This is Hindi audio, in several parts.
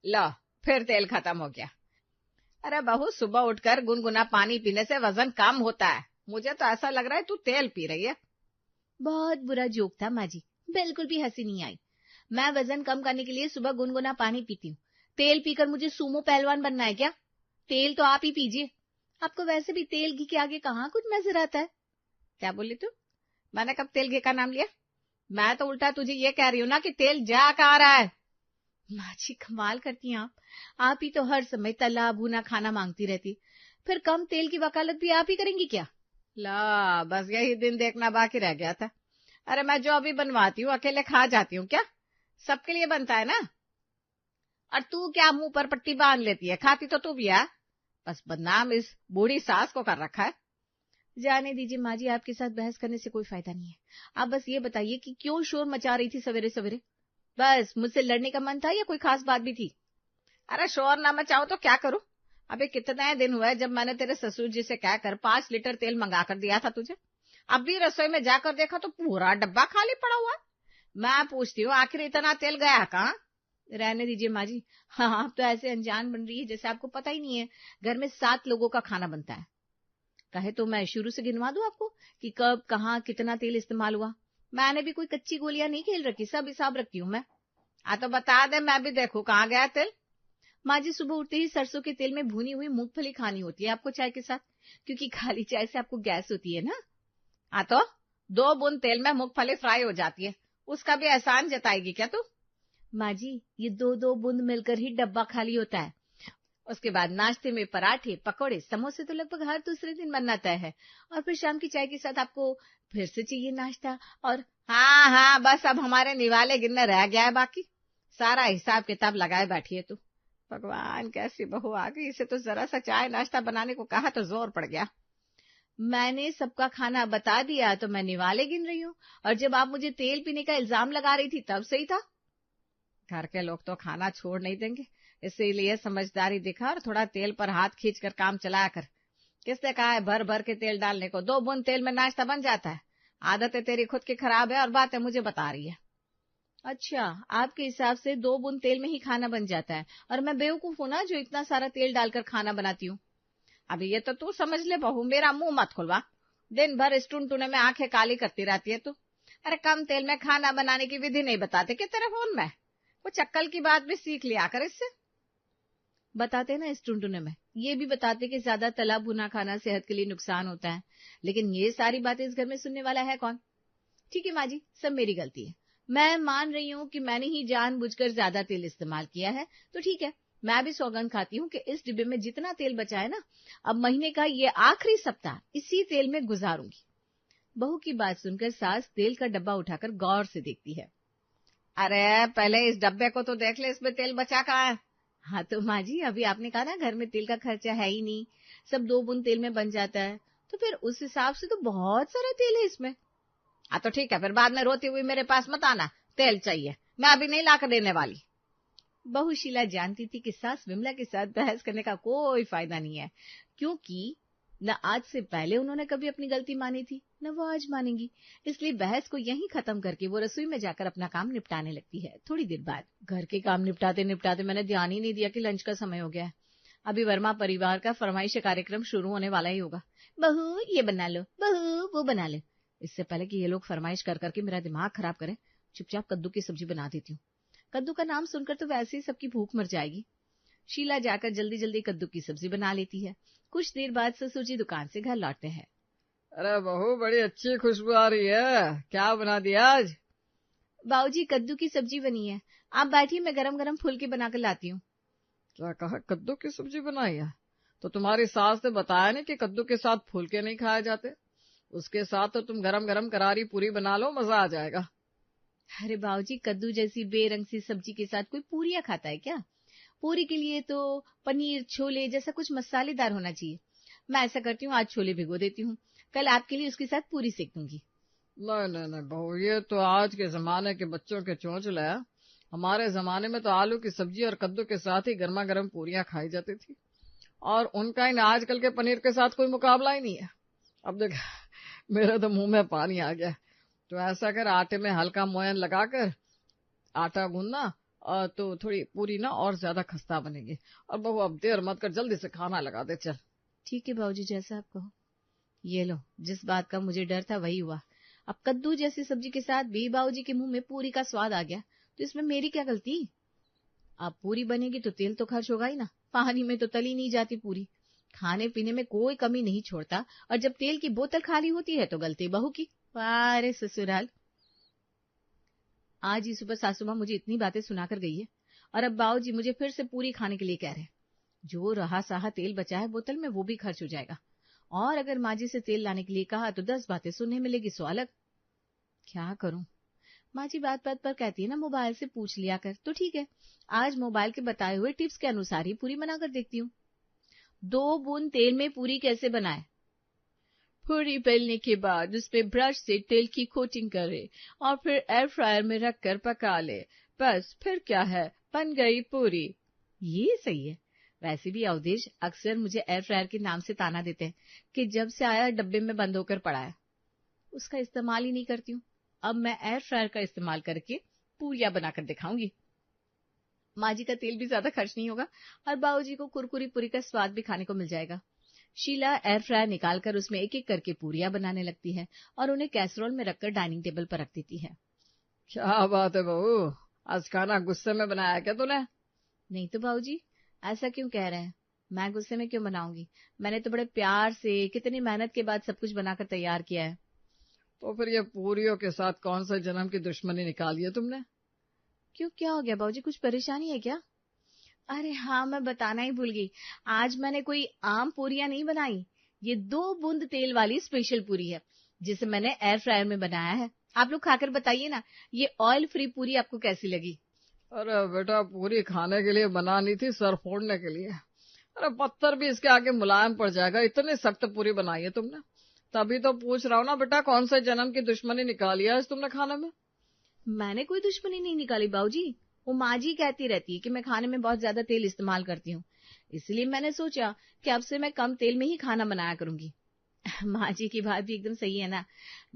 लो, फिर तेल खत्म हो गया। अरे बहू, सुबह उठकर गुनगुना पानी पीने से वजन कम होता है। मुझे तो ऐसा लग रहा है तू तेल पी रही है। बहुत बुरा जोक था माँ जी, बिल्कुल भी हंसी नहीं आई। मैं वजन कम करने के लिए सुबह गुनगुना पानी पीती हूँ। तेल पीकर मुझे सूमो पहलवान बनना है क्या? तेल तो आप ही पीजिए। आपको वैसे भी तेल घी के आगे कहाँ कुछ नजर आता है। क्या बोली तू? मैंने कब तेल घी का नाम लिया? मैं तो उल्टा तुझे ये कह रही हूँ ना कि तेल जा कहाँ रहा है। माँ जी कमाल करती हैं आप ही तो हर समय तला भुना खाना मांगती रहती, फिर कम तेल की वकालत भी आप ही करेंगी क्या? ला, बस यही दिन देखना बाकी रह गया था। अरे मैं जो अभी बनवाती हूँ अकेले खा जाती हूँ क्या? सबके लिए बनता है ना। और तू क्या मुंह पर पट्टी बांध लेती है? खाती तो तू भी है। बस बदनाम इस बूढ़ी सास को कर रखा है। जाने दीजिए माँ जी, आपके साथ बहस करने से कोई फायदा नहीं है। आप बस ये बताइए कि क्यों शोर मचा रही थी सवेरे सवेरे? बस मुझसे लड़ने का मन था या कोई खास बात भी थी? अरे शोर ना मचाओ तो क्या करूं? अबे कितने दिन हुए जब मैंने तेरे ससुर जी से कहकर 5 लीटर तेल मंगा कर दिया था तुझे। अब भी रसोई में जाकर देखा तो पूरा डब्बा खाली पड़ा हुआ है। मैं पूछती हूँ आखिर इतना तेल गया कहाँ? रहने दीजिए माँ जी। हाँ, आप तो ऐसे अनजान बन रही है जैसे आपको पता ही नहीं है घर में 7 लोगों का खाना बनता है। कहे तो मैं शुरू से गिनवा दूं आपको कि कब कहाँ कितना तेल इस्तेमाल हुआ। मैंने भी कोई कच्ची गोलियां नहीं खेल रखी, सब हिसाब रखती हूँ मैं। तो बता दे, मैं भी देखूं कहाँ गया तेल। माँ जी सुबह उठते ही सरसों के तेल में भुनी हुई मूंगफली खानी होती है आपको चाय के साथ, क्योंकि खाली चाय से आपको गैस होती है ना। तो 2 बूंद तेल में मूंगफली फ्राई हो जाती है, उसका भी एहसान जताएगी क्या तू? माँ जी ये 2-2 बूंद मिलकर ही डब्बा खाली होता है। उसके बाद नाश्ते में पराठे पकौड़े समोसे तो लगभग हर दूसरे दिन बनना तय है, और फिर शाम की चाय के साथ आपको फिर से चाहिए नाश्ता। और हाँ हाँ, बस अब हमारे निवाले गिनने रह गया है बाकी। सारा हिसाब किताब लगाए बैठी है तू। भगवान, कैसी बहू आ गई। इसे तो जरा सा चाय नाश्ता बनाने को कहा तो जोर पड़ गया। मैंने सबका खाना बता दिया तो मैं निवाले गिन रही हूँ, और जब आप मुझे तेल पीने का इल्जाम लगा रही थी तब सही था। घर के लोग तो खाना छोड़ नहीं देंगे, इसीलिए समझदारी दिखा और थोड़ा तेल पर हाथ खींच कर काम चलाया कर। किसने कहा है भर भर के तेल डालने को? 2 बूंद तेल में नाश्ता बन जाता है। आदतें तेरी खुद की खराब है और बातें मुझे बता रही है। अच्छा, आपके हिसाब से 2 बूंद तेल में ही खाना बन जाता है, और मैं बेवकूफ हूं ना जो इतना सारा तेल डालकर खाना बनाती हूँ। अभी ये तो तू समझ ले बहू, मेरा मुंह मत खुलवा। दिन भर इस टुनटुने में आंखें काली करती रहती है तू। अरे कम तेल में खाना बनाने की विधि नहीं बताते कि तेरे फोन में? कुछ अक्कल की बात भी सीख लिया कर इससे। बताते ना इस टुनटुने में, ये भी बताते कि ज्यादा तला भुना खाना सेहत के लिए नुकसान होता है, लेकिन ये सारी बातें इस घर में सुनने वाला है कौन? ठीक है माँ जी, सब मेरी गलती है। मैं मान रही हूँ कि मैंने ही जानबूझकर ज्यादा तेल इस्तेमाल किया है, तो ठीक है, मैं भी सौगंध खाती हूँ कि इस डिब्बे में जितना तेल बचा है ना, अब महीने का ये आखिरी सप्ताह इसी तेल में गुजारूंगी। बहू की बात सुनकर सास तेल का डब्बा उठाकर गौर से देखती है। अरे पहले इस डब्बे को तो देख ले, इसमें तेल बचा कहाँ है? हाँ तो माँ जी, अभी आपने कहा ना घर में तेल का खर्चा है ही नहीं, सब 2 बूंद तेल में बन जाता है, तो फिर उस हिसाब से तो बहुत सारा तेल है इसमें। तो ठीक है, फिर बाद में रोती हुई मेरे पास मत आना, तेल चाहिए, मैं अभी नहीं ला कर देने वाली। बहू शीला जानती थी कि सास विमला के साथ बहस करने का कोई फायदा नहीं है, क्योंकि न आज से पहले उन्होंने कभी अपनी गलती मानी थी, न वो आज मानेंगी। इसलिए बहस को यहीं खत्म करके वो रसोई में जाकर अपना काम निपटाने लगती है। थोड़ी देर बाद घर के काम निपटाते निपटाते मैंने ध्यान ही नहीं दिया कि लंच का समय हो गया है। अभी वर्मा परिवार का फरमाइश कार्यक्रम शुरू होने वाला ही होगा। बहू ये बना लो, बहू वो बना लो। इससे पहले कि ये लोग फरमाइश कर करके मेरा दिमाग खराब करें, चुपचाप कद्दू की सब्जी बना देती हूँ। कद्दू का नाम सुनकर तो वैसे ही सबकी भूख मर जाएगी। शीला जाकर जल्दी जल्दी कद्दू की सब्जी बना लेती है। कुछ देर बाद ससुर जी दुकान से घर लौटते हैं। अरे बहू, बड़ी अच्छी खुशबू आ रही है, क्या बना दिया आज? बाबूजी कद्दू की सब्जी बनी है, आप बैठिए, मैं गरम गरम फुल्के बनाकर लाती हूँ। क्या कहा, कद्दू की सब्जी बनाई है? तो तुम्हारी सास ने बताया नहीं कि कद्दू के साथ फुलके नहीं खाए जाते? उसके साथ तो तुम गरम गरम करारी पूरी बना लो, मजा आ जाएगा। अरे बाबूजी, कद्दू जैसी बेरंग सी सब्जी के साथ कोई पूरियां खाता है क्या? पूरी के लिए तो पनीर छोले जैसा कुछ मसालेदार होना चाहिए। मैं ऐसा करती हूँ, आज छोले भिगो देती हूँ, कल आपके लिए उसके साथ पूरी सेक दूंगी। नहीं नहीं नहीं बहू, ये तो आज के जमाने के बच्चों के चोंचले है। हमारे जमाने में तो आलू की सब्जी और कद्दू के साथ ही गर्मा गर्म पूरियां खाई जाती थी, और उनका इन आजकल के पनीर के साथ कोई मुकाबला ही नहीं है। अब देख, मेरे तो मुंह में पानी आ गया। तो ऐसा कर, आटे में हल्का मोयन लगाकर आटा गूंदना तो थोड़ी पूरी ना और ज्यादा खस्ता बनेगी। और बहू अब देर मत कर, जल्दी से खाना लगा दे चल। ठीक है बाबूजी, जैसा आप कहो। ये लो, जिस बात का मुझे डर था वही हुआ। अब कद्दू जैसी सब्जी के साथ भी बाबूजी के मुंह में पूरी का स्वाद आ गया, तो इसमें मेरी क्या गलती। अब पूरी बनेगी तो तेल तो खर्च होगा ही ना, पानी में तो तली नहीं जाती पूरी। खाने पीने में कोई कमी नहीं छोड़ता, और जब तेल की बोतल खाली होती है तो गलती बहू की। वारे ससुराल। आज ही सुबह सासू माँ मुझे इतनी बातें सुनाकर गई है, और अब बाबूजी मुझे फिर से पूरी खाने के लिए कह रहे हैं। जो रहा सहा तेल बचा है बोतल में वो भी खर्च हो जाएगा, और अगर माँ जी से तेल लाने के लिए कहा तो 10 बातें सुनने मिलेगी, सो अलग। क्या करूं। माँ जी बात बात पर कहती है ना मोबाइल से पूछ लिया कर, तो ठीक है, आज मोबाइल के बताए हुए टिप्स के अनुसार ही पूरी बनाकर देखती हूँ। 2 बूंद तेल में पूरी कैसे बनाए। पूरी बेलने के बाद उसमें ब्रश से तेल की कोटिंग करे और फिर एयर फ्रायर में रखकर पका ले, बस फिर क्या है, बन गई पूरी। ये सही है। वैसे भी अवधेश अक्सर मुझे एयर फ्रायर के नाम से ताना देते हैं कि जब से आया डब्बे में बंद होकर पड़ा है, उसका इस्तेमाल ही नहीं करती हूँ। अब मैं एयर फ्रायर का इस्तेमाल करके पूरियां बनाकर दिखाऊंगी। माँ जी का तेल भी ज्यादा खर्च नहीं होगा, और बाबूजी को कुरकुरी पूरी का स्वाद भी खाने को मिल जाएगा। शीला एयर फ्रायर निकालकर उसमें एक एक करके पूरियां बनाने लगती है और उन्हें कैसरोल में रखकर डाइनिंग टेबल पर रख देती है। क्या बात है बहू, आज खाना गुस्से में बनाया क्या तूने। नहीं तो बाबूजी, ऐसा क्यों कह रहे हैं। मैं गुस्से में क्यों बनाऊंगी, मैंने तो बड़े प्यार से कितनी मेहनत के बाद सब कुछ बनाकर तैयार किया है। तो फिर ये पूरियों के साथ कौन सा जन्म की दुश्मनी निकाली है तुमने। क्यों, क्या हो गया बाबूजी, कुछ परेशानी है क्या। अरे हाँ, मैं बताना ही भूल गई। आज मैंने कोई आम पूरियां नहीं बनाई, ये 2 बूंद तेल वाली स्पेशल पूरी है, जिसे मैंने एयर फ्रायर में बनाया है। आप लोग खाकर बताइए ना, ये ऑयल फ्री पूरी आपको कैसी लगी। अरे बेटा, पूरी खाने के लिए बनानी थी, सर फोड़ने के लिए। अरे पत्थर भी इसके आगे मुलायम पड़ जाएगा, इतनी सख्त पूरी बनाई है तुमने। तभी तो पूछ रहा हूँ ना बेटा, कौन से जन्म की दुश्मनी निकाली है आज तुमने खाने में। मैंने कोई दुश्मनी नहीं निकाली बाबूजी, वो माँ जी कहती रहती है कि मैं खाने में बहुत ज्यादा तेल इस्तेमाल करती हूँ, इसलिए मैंने सोचा कि अब से मैं कम तेल में ही खाना बनाया करूंगी। माँ जी की बात भी एकदम सही है ना,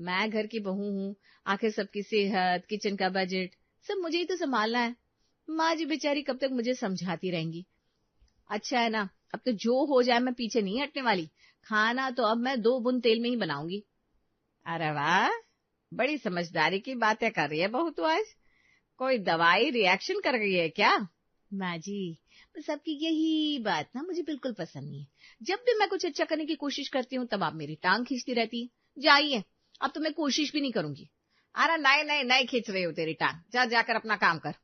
मैं घर की बहू हूँ, आखिर सबकी सेहत, किचन का बजट सब मुझे ही तो संभालना है। माँ जी बेचारी कब तक मुझे समझाती रहेंगी। अच्छा है ना, अब तो जो हो जाए मैं पीछे नहीं हटने वाली। खाना तो अब मैं 2 बूंद तेल में ही बनाऊंगी। अरे वाह, बड़ी समझदारी की बातें कर रही है बहू तो आज। कोई दवाई रिएक्शन कर गई है क्या। माँ जी, बस आपकी यही बात ना मुझे बिल्कुल पसंद नहीं है। जब भी मैं कुछ अच्छा करने की कोशिश करती हूँ तब आप मेरी टांग खींचती रहती है। जाइए, अब तो मैं कोशिश भी नहीं करूंगी। अरे नहीं नहीं नहीं खींच रही हो तेरी टांग, जा जाकर अपना काम कर।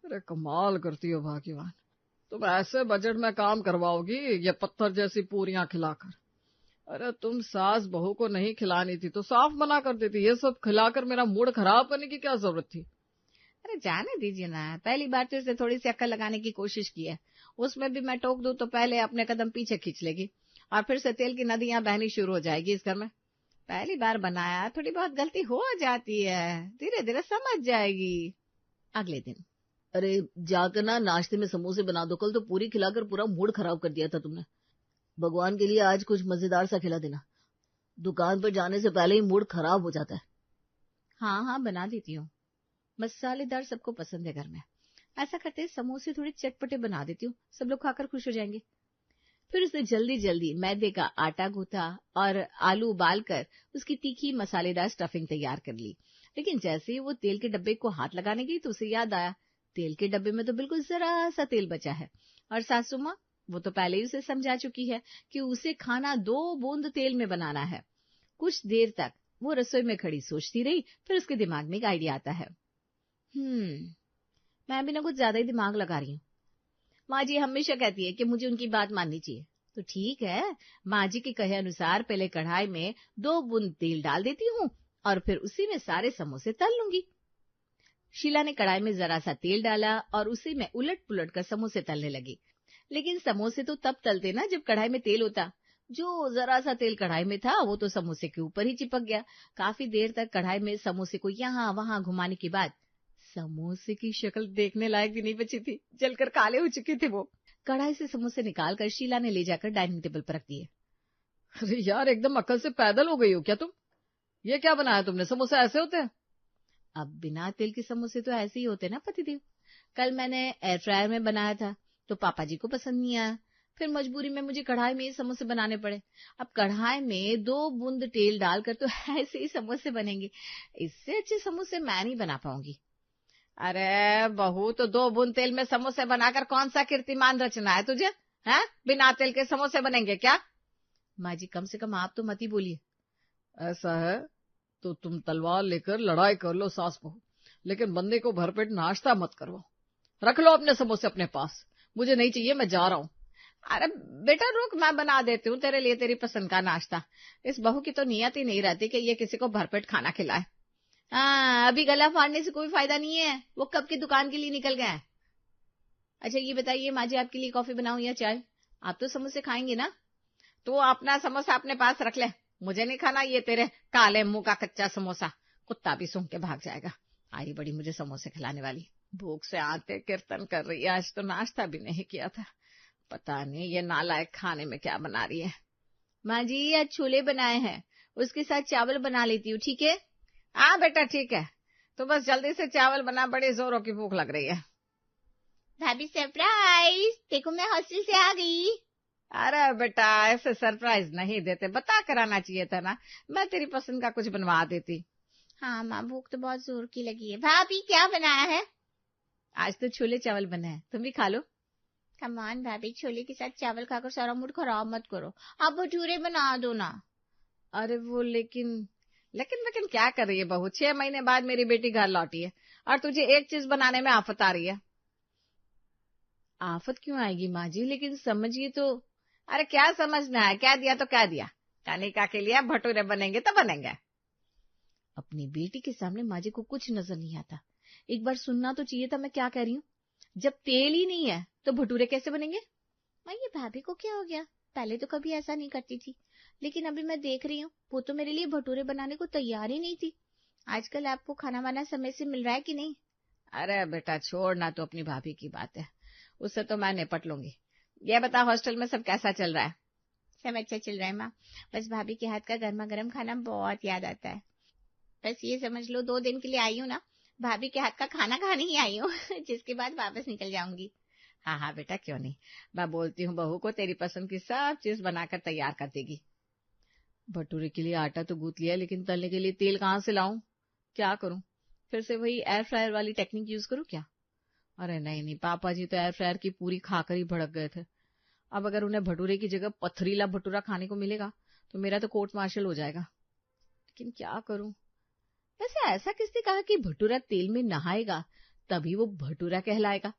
अरे कमाल करती हो भाग्यवान, तुम ऐसे बजट में काम करवाओगी ये पत्थर जैसी पूरियां खिलाकर। अरे तुम सास बहू को नहीं खिलानी थी तो साफ मना कर देती, ये सब खिलाकर मेरा मूड खराब करने की क्या जरूरत थी। अरे जाने दीजिए ना, पहली बार तो इसे थोड़ी सी अक्ल लगाने की कोशिश की है, उसमें भी मैं टोक दूं तो पहले अपने कदम पीछे खींच लेगी और फिर से तेल की नदियां बहनी शुरू हो जाएगी इस घर में। पहली बार बनाया, थोड़ी बहुत गलती हो जाती है, धीरे धीरे समझ जाएगी। अगले दिन, अरे जाकर ना नाश्ते में समोसे बना दो, कल तो पूरी खिलाकर पूरा मूड खराब कर दिया था तुमने। भगवान के लिए आज कुछ मजेदार सा खिला देना, दुकान पर जाने से पहले ही मूड खराब हो जाता है। हाँ हाँ बना देती हूँ, मसालेदार सबको पसंद है घर में। ऐसा करते हैं, समोसे थोड़े चटपटे बना देती हूँ, सब लोग खाकर खुश हो जाएंगे। फिर उसे जल्दी जल्दी मैदे का आटा गूथा और आलू उबालकर उसकी तीखी मसालेदार स्टफिंग तैयार कर ली। लेकिन जैसे ही वो तेल के डब्बे को हाथ लगाने गई तो उसे याद आया, तेल के डब्बे में तो बिल्कुल जरा सा तेल बचा है, और सासू माँ वो तो पहले ही उसे समझा चुकी है कि उसे खाना 2 बूंद तेल में बनाना है। कुछ देर तक वो रसोई में खड़ी सोचती रही, फिर उसके दिमाग में एक आइडिया आता है। मैं भी ना कुछ ज्यादा ही दिमाग लगा रही हूँ। माँ जी हमेशा कहती है कि मुझे उनकी बात माननी चाहिए, तो ठीक है, माँ जी के कहे अनुसार पहले कढ़ाई में 2 बूंद तेल डाल देती हूँ और फिर उसी में सारे समोसे तल लूंगी। शीला ने कढ़ाई में जरा सा तेल डाला और उसी में उलट पुलट कर समोसे तलने लगी। लेकिन समोसे तो तब तलते ना जब कढ़ाई में तेल होता, जो जरा सा तेल कढ़ाई में था वो तो समोसे के ऊपर ही चिपक गया। काफी देर तक कढ़ाई में समोसे को यहाँ वहां घुमाने के बाद समोसे की शक्ल देखने लायक भी नहीं बची थी, जलकर काले हो चुके थे वो। कढ़ाई से समोसे निकालकर शीला ने ले जाकर डाइनिंग टेबल पर रख दिए। अरे यार, एकदम अकल से पैदल हो गई हो क्या तुम। ये क्या बनाया तुमने, समोसे ऐसे होते हैं। अब बिना तेल के समोसे तो ऐसे ही होते ना पतिदेव, कल मैंने एयर फ्रायर में बनाया था तो पापा जी को पसंद नहीं आया। फिर मजबूरी में मुझे कढ़ाई में ही समोसे बनाने पड़े। अब कढ़ाई में 2 बूंद तेल डालकर तो ऐसे ही समोसे बनेंगे। इससे अच्छे समोसे मैं नहीं बना पाऊंगी। अरे बहू, तो 2 बूंद तेल में समोसे बनाकर कौन सा कीर्तिमान रचना है तुझे? हैं? बिना तेल के समोसे बनेंगे क्या? माँ जी, कम से कम आप तो मत ही बोलिए। ऐसा है तो तुम तलवार लेकर लड़ाई कर लो सास बहू, लेकिन बंदे को भरपेट नाश्ता मत करो। रख लो अपने समोसे अपने पास, मुझे नहीं चाहिए, मैं जा रहा हूँ। अरे बेटा रुक, मैं बना देती हूँ तेरे लिए तेरी पसंद का नाश्ता। इस बहू की तो नियत ही नहीं रहती कि ये किसी को भरपेट खाना खिलाए। हाँ, अभी गला फाड़ने से कोई फायदा नहीं है, वो कब की दुकान के लिए निकल गए हैं। अच्छा ये बताइए माँ जी, आपके लिए कॉफी बनाऊं या चाय? आप तो समोसे खाएंगे ना? तू अपना समोसा अपने पास रख ले, मुझे नहीं खाना ये तेरे काले मुंह का कच्चा समोसा। कुत्ता भी सूंघ के भाग जाएगा। आई बड़ी मुझे समोसे खिलाने वाली। भूख से आते कीर्तन कर रही है, आज तो नाश्ता भी नहीं किया था। पता नहीं ये नालायक खाने में क्या बना रही है। माँ जी आज छोले बनाए हैं, उसके साथ चावल बना लेती हूँ, ठीक है? हाँ बेटा ठीक है, तो बस जल्दी से चावल बना, बड़ी जोरों की भूख लग रही है। भाभी सरप्राइज, देखो मैं हॉस्टल से आ गई। अरे बेटा ऐसे सरप्राइज नहीं देते, बता कर आना चाहिए था ना, मैं तेरी पसंद का कुछ बनवा देती। हाँ माँ, भूख तो बहुत जोर की लगी है। भाभी क्या बनाया है? आज तो छोले चावल बना है, तुम भी खा लो। कमान भाभी, छोले के साथ चावल खाकर सारा मूड खराब मत करो, आप भटूरे बना दो ना। अरे वो लेकिन क्या कर रही है बहू? 6 महीने बाद मेरी बेटी घर लौटी है और तुझे एक चीज बनाने में आफत आ रही है। आफत क्यों आएगी माँ जी, लेकिन समझिए तो। अरे क्या समझना है, क्या दिया तो क्या दिया, कनिका के लिए भटूरे बनेंगे तो बनेंगे। अपनी बेटी के सामने माँ जी को कुछ नजर नहीं आता। एक बार सुनना तो चाहिए था मैं क्या कह रही हूँ। जब तेल ही नहीं है तो भटूरे कैसे बनेंगे? माँ ये भाभी को क्या हो गया, पहले तो कभी ऐसा नहीं करती थी, लेकिन अभी मैं देख रही हूँ वो तो मेरे लिए भटूरे बनाने को तैयार ही नहीं थी। आजकल आपको खाना वाना समय से मिल रहा है कि नहीं? अरे बेटा छोड़ना, तो अपनी भाभी की बात है, उससे तो मैं निपट लूंगी। ये बता हॉस्टल में सब कैसा चल रहा है? सब अच्छा चल रहा है माँ, बस भाभी के हाथ का गर्मा गर्म खाना बहुत याद आता है। बस ये समझ लो 2 दिन के लिए आई हूँ ना, भाभी के हाथ का खाना खाने ही आई हूँ जिसके बाद वापस निकल जाऊंगी। हाँ हाँ बेटा क्यों नहीं, मैं बोलती हूँ बहू को तेरी पसंद की सब चीज बनाकर तैयार कर देगी। भटूरे के लिए आटा तो गूंथ लिया, लेकिन तलने के लिए तेल कहाँ से लाऊं, क्या करूं? फिर से वही एयर फ्रायर वाली टेक्निक यूज करूं क्या? अरे नहीं नहीं, पापा जी तो एयर फ्रायर की पूरी खाकर ही भड़क गए थे। अब अगर उन्हें भटूरे की जगह पथरीला भटूरा खाने को मिलेगा तो मेरा तो कोर्ट मार्शल हो जाएगा। लेकिन क्या करूं? वैसे ऐसा किसने कहा कि भटूरा तेल में नहाएगा तभी वो भटूरा कहलाएगा?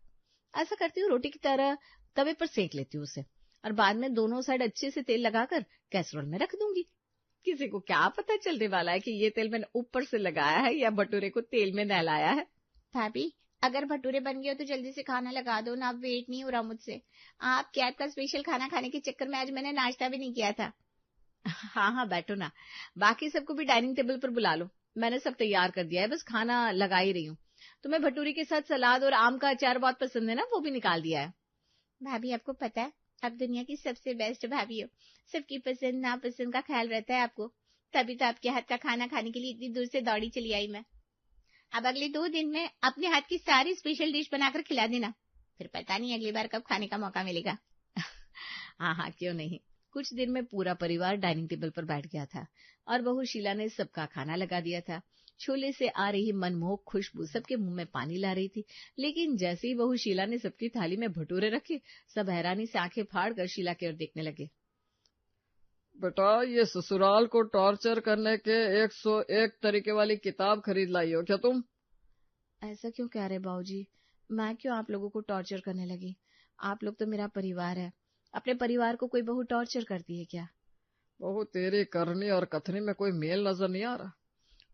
ऐसा करती हूँ, रोटी की तरह तवे पर सेक लेती हूँ उसे, और बाद में दोनों साइड अच्छे से तेल लगाकर कैसरोल में रख दूंगी। किसी को क्या पता चलने वाला है कि ये तेल मैंने ऊपर से लगाया है या भटूरे को तेल में नहलाया है। भाभी अगर भटूरे बन गए हो तो जल्दी से खाना लगा दो ना, अब वेट नहीं हो रहा मुझसे। आप कैब का स्पेशल खाना खाने के चक्कर में आज मैंने नाश्ता भी नहीं किया था। हाँ हाँ बैठो ना, बाकी सबको भी डाइनिंग टेबल पर बुला लो, मैंने सब तैयार कर दिया है, बस खाना लगा ही रही हूँ। तुम्हें भटूरे के साथ सलाद और आम का अचार बहुत पसंद है ना, वो भी निकाल दिया है। भाभी आपको पता है आप दुनिया की सबसे बेस्ट भाभी हो, सबकी पसंद नापसंद का ख्याल रहता है आपको, तभी तो आपके हाथ का खाना खाने के लिए इतनी दूर से दौड़ी चली आई मैं। अब अगले 2 दिन में अपने हाथ की सारी स्पेशल डिश बनाकर खिला देना, फिर पता नहीं अगली बार कब खाने का मौका मिलेगा। हाँ हाँ क्यों नहीं। कुछ दिन में पूरा परिवार डाइनिंग टेबल पर बैठ गया था और बहू शीला ने सबका खाना लगा दिया था। छोले से आ रही मनमोहक खुशबू सबके मुंह में पानी ला रही थी, लेकिन जैसे ही बहू शीला ने सबकी थाली में भटूरे रखे, सब हैरानी से आंखें फाड़कर शीला की ओर देखने लगे। बेटा ये ससुराल को टॉर्चर करने के 101 तरीके वाली किताब खरीद लाई हो क्या तुम? ऐसा क्यों कह रहे बाबूजी, मैं क्यों आप लोगों को टॉर्चर करने लगी? आप लोग तो मेरा परिवार है, अपने परिवार को कोई बहू टॉर्चर करती है क्या? बहू तेरी करनी और कथनी में कोई मेल नजर नहीं आ रहा।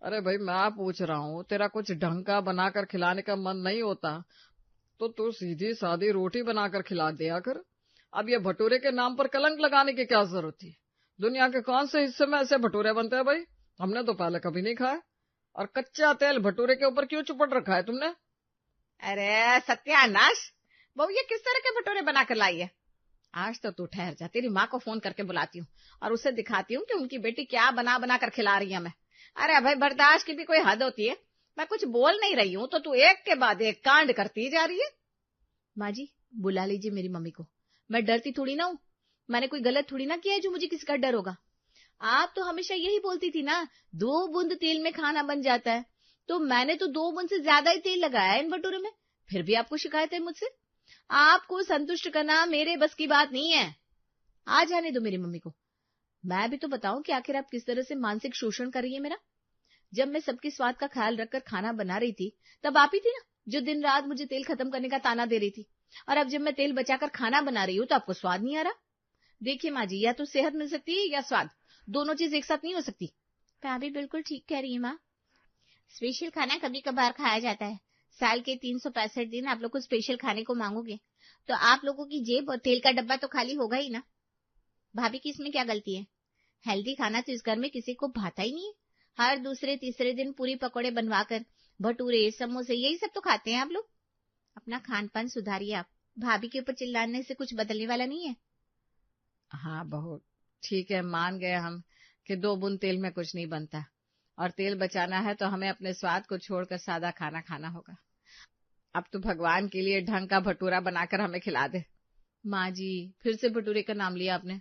अरे भाई मैं पूछ रहा हूँ, तेरा कुछ ढंग का बनाकर खिलाने का मन नहीं होता तो तू सीधी सादी रोटी बनाकर खिला दिया कर। अब ये भटूरे के नाम पर कलंक लगाने की क्या जरूरत थी? दुनिया के कौन से हिस्से में ऐसे भटूरे बनते हैं भाई? हमने तो पहले कभी नहीं खाए। और कच्चा तेल भटूरे के ऊपर क्यों चुपट रखा है तुमने? अरे सत्यानाश, बहू ये किस तरह के भटूरे बनाकर लाई है? आज तो तू ठहर जा, तेरी माँ को फोन करके बुलाती हूँ और उसे दिखाती हूँ कि उनकी बेटी क्या बना बना कर खिला रही है मैं। अरे भाई बर्दाश्त की भी कोई हद होती है, मैं कुछ बोल नहीं रही हूं तो तू एक के बाद एक कांड करती जा रही है। माँ जी, बुला लीजिए मेरी मम्मी को। मैं डरती थोड़ी ना हूं, मैंने कोई गलत थोड़ी ना किया है जो मुझे किसी का डर होगा। आप तो हमेशा यही बोलती थी ना, 2 बूंद तेल में खाना बन जाता है, तो मैंने तो 2 बूंद से ज्यादा ही तेल लगाया इन भटूरे में, फिर भी आपको शिकायत है मुझसे। आपको संतुष्ट करना मेरे बस की बात नहीं है। आ जाने दो मेरी मम्मी को। मैं भी तो बताऊं कि आखिर आप किस तरह से मानसिक शोषण कर रही है मेरा। जब मैं सबके स्वाद का ख्याल रखकर खाना बना रही थी, तब आप ही थी ना जो दिन रात मुझे तेल खत्म करने का ताना दे रही थी, और अब जब मैं तेल बचाकर खाना बना रही हूं तो आपको स्वाद नहीं आ रहा। देखिए माँ जी, या तो सेहत मिल सकती है या स्वाद, दोनों चीज एक साथ नहीं हो सकती। भाभी बिल्कुल ठीक कह रही है माँ, स्पेशल खाना कभी कभार खाया जाता है। साल के 365 दिन आप लोग को स्पेशल खाने को मांगोगे तो आप लोगों की जेब और तेल का डब्बा तो खाली होगा ही ना। भाभी की इसमें क्या गलती है? हेल्दी खाना तो इस घर में किसी को भाता ही नहीं है। हर दूसरे तीसरे दिन पूरी पकौड़े बनवाकर भटूरे समोसे यही सब तो खाते हैं आप लोग। अपना खान पान सुधारिए आप, भाभी के ऊपर चिल्लाने से कुछ बदलने वाला नहीं है। हाँ बहू, ठीक है, मान गए हम कि 2 बूंद तेल में कुछ नहीं बनता, और तेल बचाना है तो हमें अपने स्वाद को छोड़कर सादा खाना खाना होगा। अब तो भगवान के लिए ढंग का भटूरा बनाकर हमें खिला दे। माँ जी, फिर से भटूरे का नाम लिया आपने।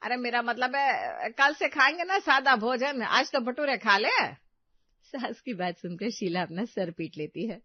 अरे मेरा मतलब है, कल से खाएंगे ना सादा भोजन, आज तो भटूरे खा ले। सास की बात सुनकर शीला अपना सर पीट लेती है।